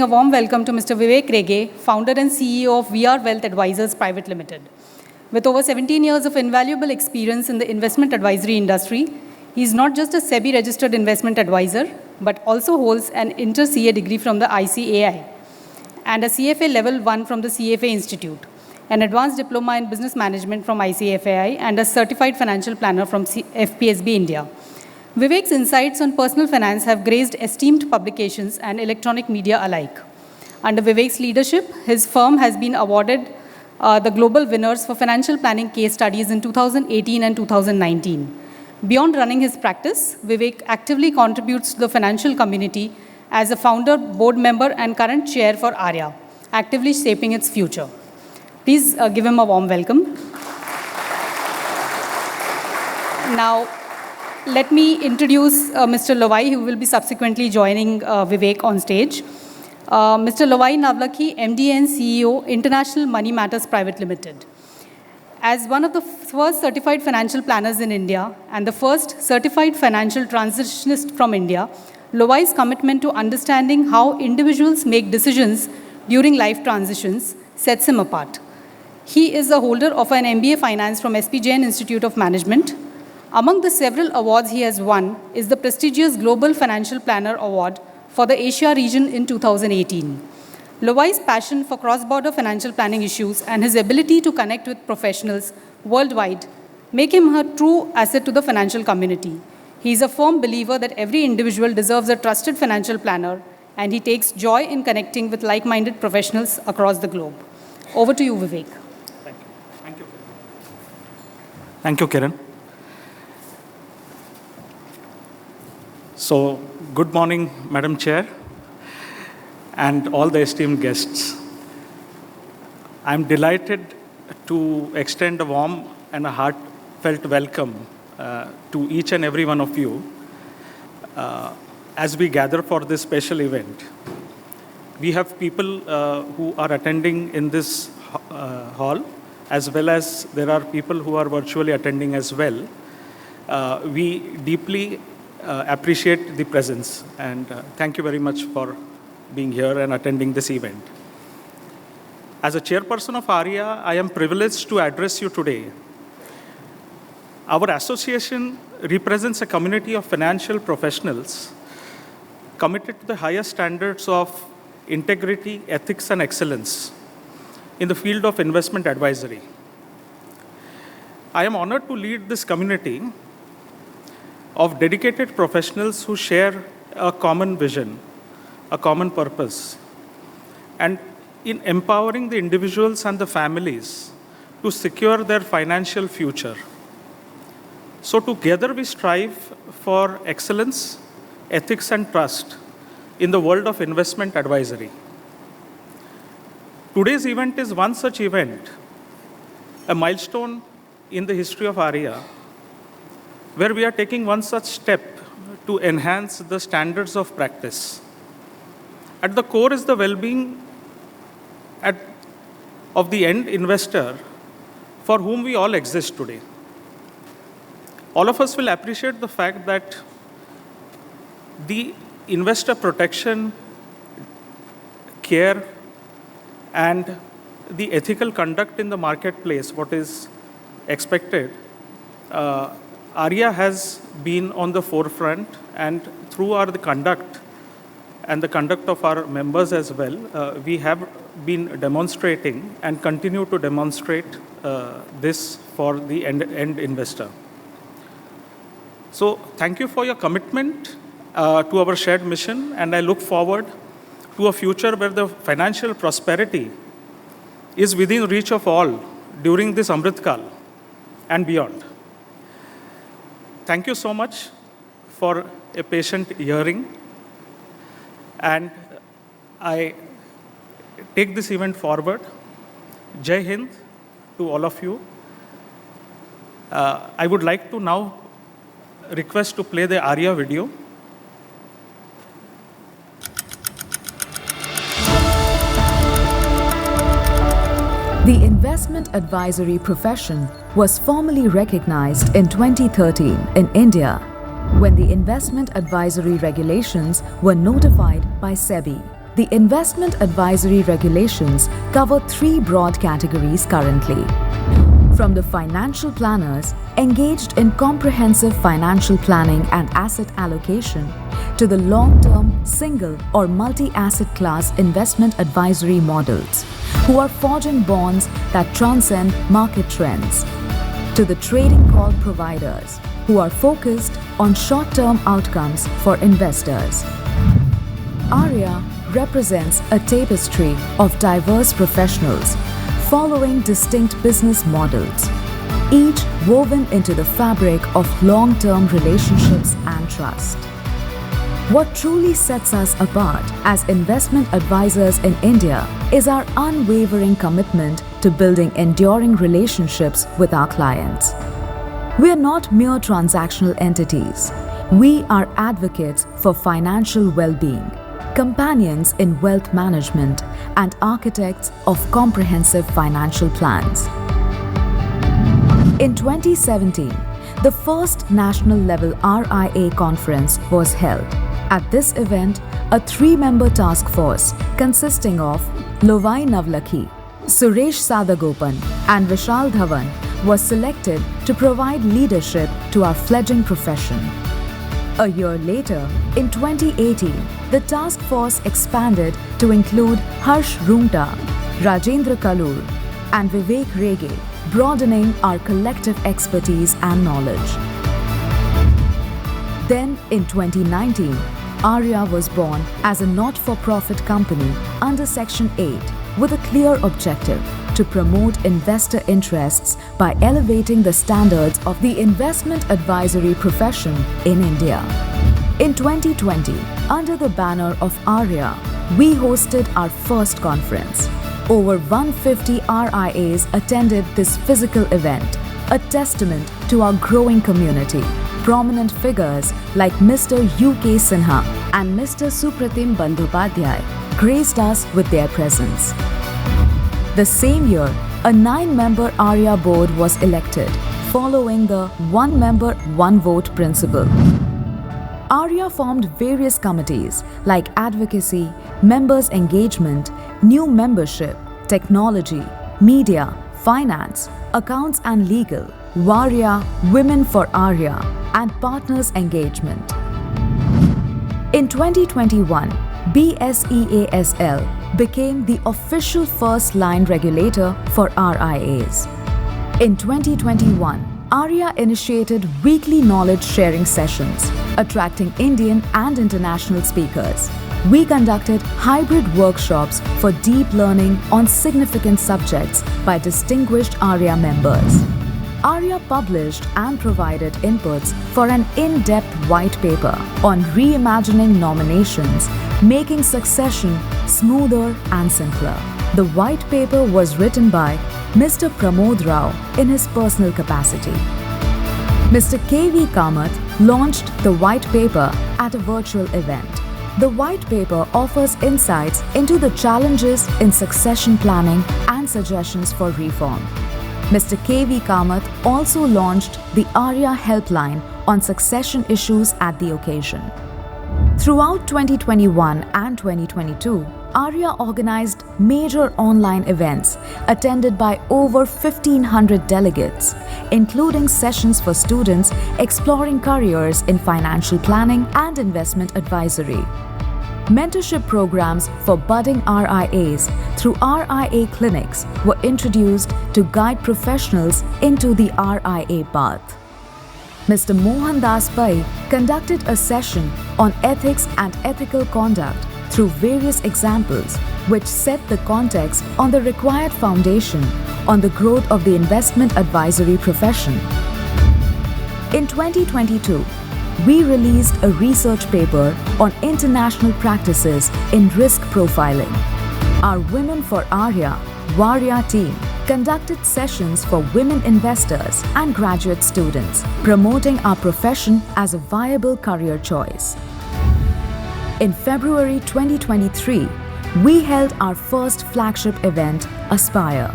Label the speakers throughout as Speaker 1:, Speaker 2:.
Speaker 1: A warm welcome to Mr. Vivek Rege, founder and CEO of VR Wealth Advisors Private Limited. With over 17 years of invaluable experience in the investment advisory industry, he is not just a SEBI-registered investment advisor, but also holds an Inter-CA degree from the ICAI and a CFA Level 1 from the CFA Institute, an advanced diploma in business management from ICFAI, and a certified financial planner from FPSB India. Vivek's insights on personal finance have graced esteemed publications and electronic media alike. Under Vivek's leadership, his firm has been awarded the global winners for financial planning case studies in 2018 and 2019. Beyond running his practice, Vivek actively contributes to the financial community as a founder, board member, and current chair for ARIA, actively shaping its future. Please give him a warm welcome. Now, let me introduce Mr. Lovaii, who will be subsequently joining Vivek on stage. Mr. Lovaii Navlakhi, MD and CEO, International Money Matters Private Limited. As one of the first certified financial planners in India and the first certified financial transitionist from India, Lovai's commitment to understanding how individuals make decisions during life transitions sets him apart. He is the holder of an MBA Finance from SP Jain Institute of Management. Among the several awards he has won is the prestigious Global Financial Planner Award for the Asia region in 2018. Lovai's passion for cross-border financial planning issues and his ability to connect with professionals worldwide make him a true asset to the financial community. He is a firm believer that every individual deserves a trusted financial planner, and he takes joy in connecting with like-minded professionals across the globe. Over to you, Vivek.
Speaker 2: Thank you. Thank you, Kiran. So, good morning, Madam Chair, and all the esteemed guests. I'm delighted to extend a warm and a heartfelt welcome to each and every one of you as we gather for this special event. We have people who are attending in this hall, as well as there are people who are virtually attending as well. We deeply appreciate the presence, and thank you very much for being here and attending this event. As a chairperson of ARIA, I am privileged to address you today. Our association represents a community of financial professionals committed to the highest standards of integrity, ethics, and excellence in the field of investment advisory. I am honored to lead this community of dedicated professionals who share a common vision, a common purpose, and in empowering the individuals and the families to secure their financial future. So together we strive for excellence, ethics, and trust in the world of investment advisory. Today's event is one such event, a milestone in the history of ARIA, where we are taking one such step to enhance the standards of practice. At the core is the well-being of the end investor for whom we all exist today. All of us will appreciate the fact that the investor protection, care, and the ethical conduct in the marketplace, what is expected, ARIA has been on the forefront, and through our conduct and the conduct of our members as well, we have been demonstrating and continue to demonstrate this for the end investor. So thank you for your commitment to our shared mission, and I look forward to a future where the financial prosperity is within reach of all during this Amrit Kal and beyond. Thank you so much for a patient hearing, and I take this event forward. Jai Hind to all of you. I would like to now request to play the ARIA video.
Speaker 3: The investment advisory profession was formally recognized in 2013 in India when the investment advisory regulations were notified by SEBI. the investment advisory regulations cover three broad categories currently. From the financial planners engaged in comprehensive financial planning and asset allocation to the long-term single or multi-asset class investment advisory models who are forging bonds that transcend market trends, to the trading call providers who are focused on short-term outcomes for investors. ARIA represents a tapestry of diverse professionals following distinct business models, each woven into the fabric of long-term relationships and trust. What truly sets us apart as investment advisors in India is our unwavering commitment to building enduring relationships with our clients. We are not mere transactional entities. We are advocates for financial well-being, companions in wealth management, and architects of comprehensive financial plans. In 2017, the first national-level RIA conference was held. At this event, a three-member task force consisting of Lovaii Navlakhi, Suresh Sadagopan, and Vishal Dhawan was selected to provide leadership to our fledgling profession. A year later, in 2018, the task force expanded to include Harsh Rungta, Rajendra Kalur, and Vivek Rege, broadening our collective expertise and knowledge. Then, in 2019, ARIA was born as a not-for-profit company under Section 8 with a clear objective to promote investor interests by elevating the standards of the investment advisory profession in India. In 2020, under the banner of ARIA, we hosted our first conference. Over 150 RIAs attended this physical event, a testament to our growing community. Prominent figures like Mr. U.K. Sinha and Mr. Supratim Bandhopadhyay graced us with their presence. The same year, a 9-member ARIA board was elected, following the one-member, one-vote principle. ARIA formed various committees like advocacy, members' engagement, new membership, technology, media, finance, accounts and legal, Varia, Women for ARIA, and partners' engagement. In 2021, BSEASL became the official first-line regulator for RIAs. In 2021, ARIA initiated weekly knowledge-sharing sessions, attracting Indian and international speakers. We conducted hybrid workshops for deep learning on significant subjects by distinguished ARIA members. ARIA published and provided inputs for an in-depth white paper on reimagining nominations, making succession smoother and simpler. The white paper was written by Mr. Pramod Rao in his personal capacity. Mr. K.V. Kamath launched the white paper at a virtual event. The white paper offers insights into the challenges in succession planning and suggestions for reform. Mr. K.V. Kamath also launched the ARIA helpline on succession issues at the occasion. Throughout 2021 and 2022, ARIA organized major online events attended by over 1,500 delegates, including sessions for students exploring careers in financial planning and investment advisory. Mentorship programs for budding RIAs through RIA clinics were introduced to guide professionals into the RIA path. Mr. Mohan Das Pai conducted a session on ethics and ethical conduct through various examples, which set the context on the required foundation on the growth of the investment advisory profession. In 2022, we released a research paper on international practices in risk profiling. Our Women for ARIA, Varia team conducted sessions for women investors and graduate students, promoting our profession as a viable career choice. In February 2023, we held our first flagship event, Aspire,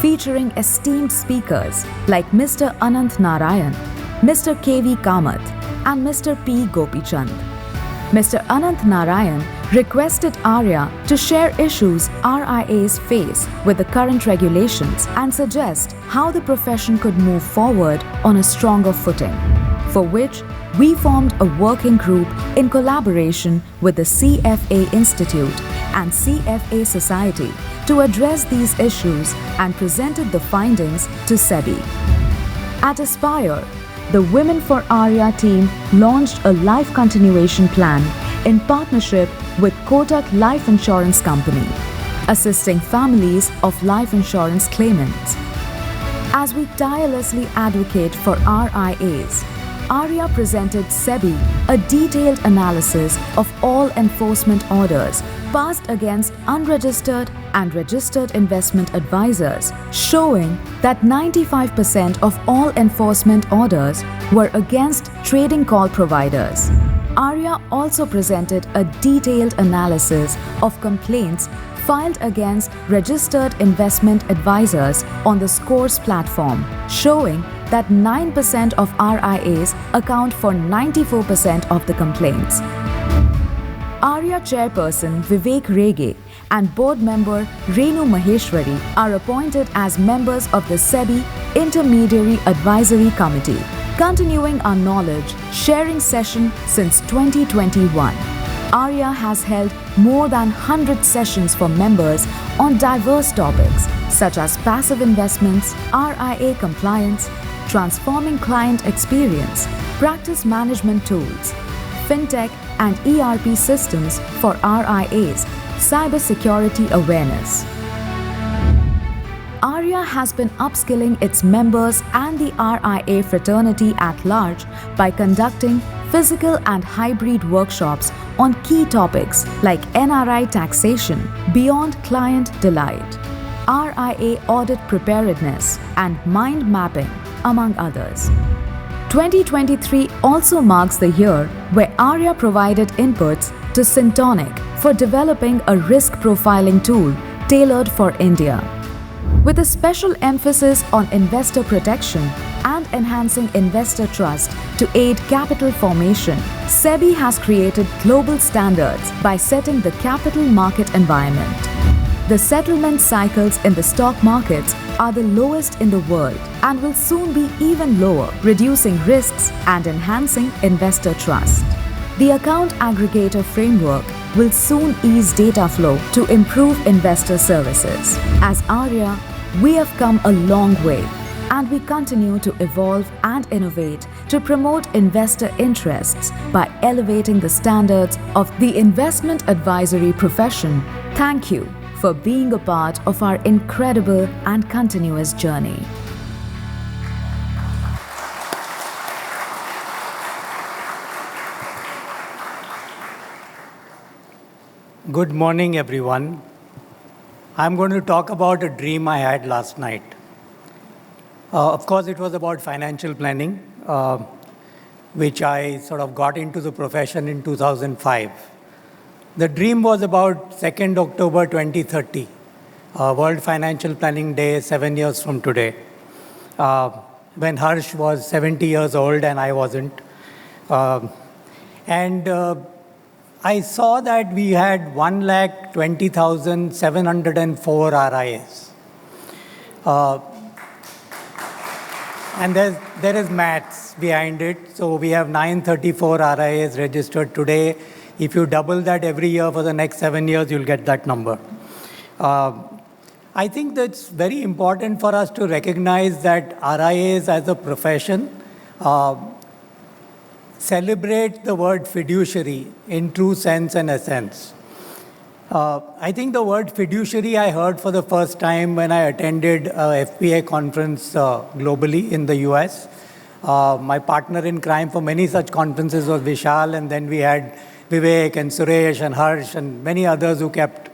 Speaker 3: featuring esteemed speakers like Mr. Anant Narayan, Mr. K.V. Kamath, and Mr. P. Gopichand. Mr. Anant Narayan requested ARIA to share issues RIAs face with the current regulations and suggest how the profession could move forward on a stronger footing, for which we formed a working group in collaboration with the CFA Institute and CFA Society to address these issues and presented the findings to SEBI. At Aspire, the Women for ARIA team launched a life continuation plan in partnership with Kotak Life Insurance Company, assisting families of life insurance claimants. As we tirelessly advocate for RIAs, ARIA presented SEBI a detailed analysis of all enforcement orders passed against unregistered and registered investment advisors, showing that 95% of all enforcement orders were against trading call providers. ARIA also presented a detailed analysis of complaints filed against registered investment advisors on the Scores platform, showing that 9% of RIAs account for 94% of the complaints. ARIA Chairperson Vivek Rege and Board Member Renu Maheshwari are appointed as members of the SEBI Intermediary Advisory Committee, continuing our knowledge sharing session since 2021. ARIA has held more than 100 sessions for members on diverse topics such as passive investments, RIA compliance, transforming client experience, practice management tools, fintech and ERP systems for RIAs, cybersecurity awareness. ARIA has been upskilling its members and the RIA fraternity at large by conducting physical and hybrid workshops on key topics like NRI taxation, beyond client delight, RIA audit preparedness, and mind mapping, among others. 2023 also marks the year where ARIA provided inputs to Syntonic for developing a risk profiling tool tailored for India. With a special emphasis on investor protection and enhancing investor trust to aid capital formation, SEBI has created global standards by setting the capital market environment. The settlement cycles in the stock markets are the lowest in the world and will soon be even lower, reducing risks and enhancing investor trust. The account aggregator framework will soon ease data flow to improve investor services. As ARIA, we have come a long way and we continue to evolve and innovate to promote investor interests by elevating the standards of the investment advisory profession. Thank you for being a part of our incredible and continuous journey.
Speaker 4: Good morning, everyone. I'm going to talk about a dream I had last night. Of course, it was about financial planning, which I sort of got into the profession in 2005. The dream was about 2nd October 2030, World Financial Planning Day, 7 years from today, when Harsh was 70 years old and I wasn't. I saw that we had 120,704 RIAs. And there is maths behind it. So we have 934 RIAs registered today. If you double that every year for the next 7 years, you'll get that number. I think that's very important for us to recognize that RIAs as a profession celebrate the word fiduciary in true sense and essence. I think the word fiduciary I heard for the first time when I attended a FPA conference globally in the US. My partner in crime for many such conferences was Vishal, and then we had Vivek and Suresh and Harsh and many others who kept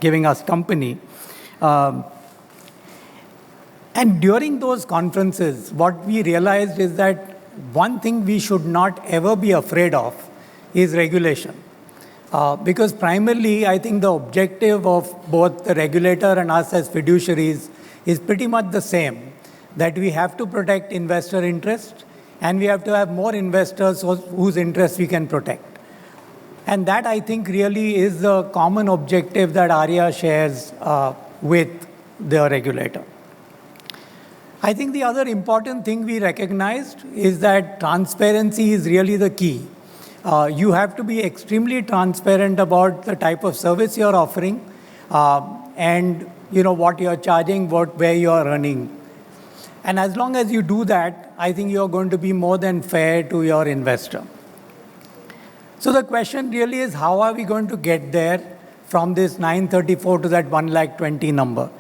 Speaker 4: giving us company. And during those conferences, what we realized is that one thing we should not ever be afraid of is regulation. Because primarily, I think the objective of both the regulator and us as fiduciaries is pretty much the same, that we have to protect investor interest and we have to have more investors whose interests we can protect. And that, I think, really is the common objective that ARIA shares with the regulator. I think the other important thing we recognized is that transparency is really the key. You have to be extremely transparent about the type of service you're offering and what you're charging, where you're earning. And as long as you do that, I think you're going to be more than fair to your investor. So the question really is, how are we going to get there from this 934 to that 120 number?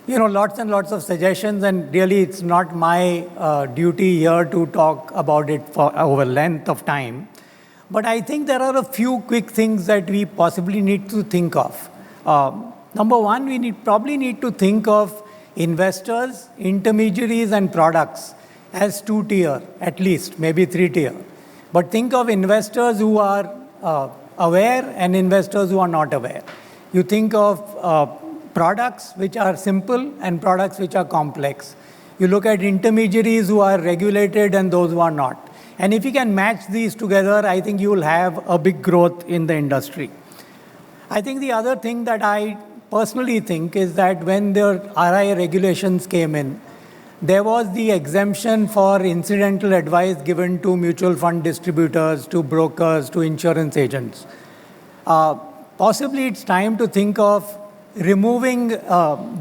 Speaker 4: Lots and lots of suggestions, and really it's not my duty here to talk about it for over length of time. But I think there are a few quick things that we possibly need to think of. Number one, we probably need to think of investors, intermediaries, and products as 2-tier, at least, maybe 3-tier. But think of investors who are aware and investors who are not aware. You think of products which are simple and products which are complex. You look at intermediaries who are regulated and those who are not. And if you can match these together, I think you will have a big growth in the industry. I think the other thing that I personally think is that when the RI regulations came in, there was the exemption for incidental advice given to mutual fund distributors, to brokers, to insurance agents. Possibly it's time to think of removing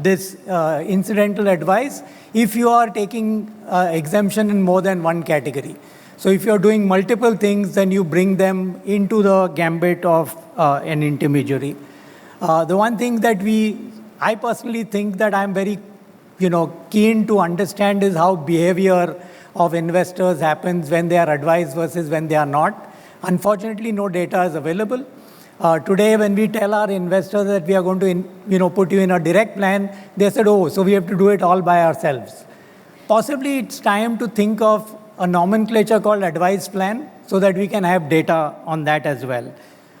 Speaker 4: this incidental advice if you are taking exemption in more than one category. So if you're doing multiple things, then you bring them into the gambit of an intermediary. The one thing that I personally think that I'm very keen to understand is how behavior of investors happens when they are advised versus when they are not. Unfortunately, no data is available. Today, when we tell our investors that we are going to put you in a direct plan, they said, oh, so we have to do it all by ourselves. Possibly it's time to think of a nomenclature called advice plan so that we can have data on that as well.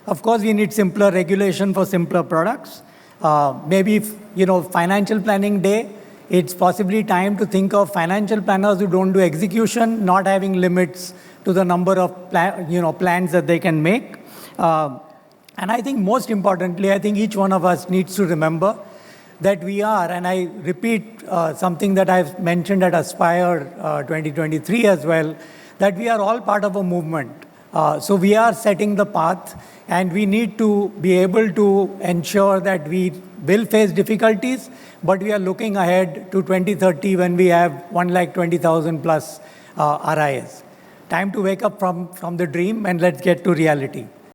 Speaker 4: Of course, we need simpler regulation for simpler products. Maybe, financial planning day, it's possibly time to think of financial planners who don't do execution, not having limits to the number of plans that they can make. And I think most importantly, I think each one of us needs to remember that we are, and I repeat something that I've mentioned at Aspire 2023 as well, that we are all part of a movement. So we are setting the path, and we need to be able to ensure that we will face difficulties, but we are looking ahead to 2030 when we have 120,000 plus RIs. Time to wake up from the dream, and let's get to reality.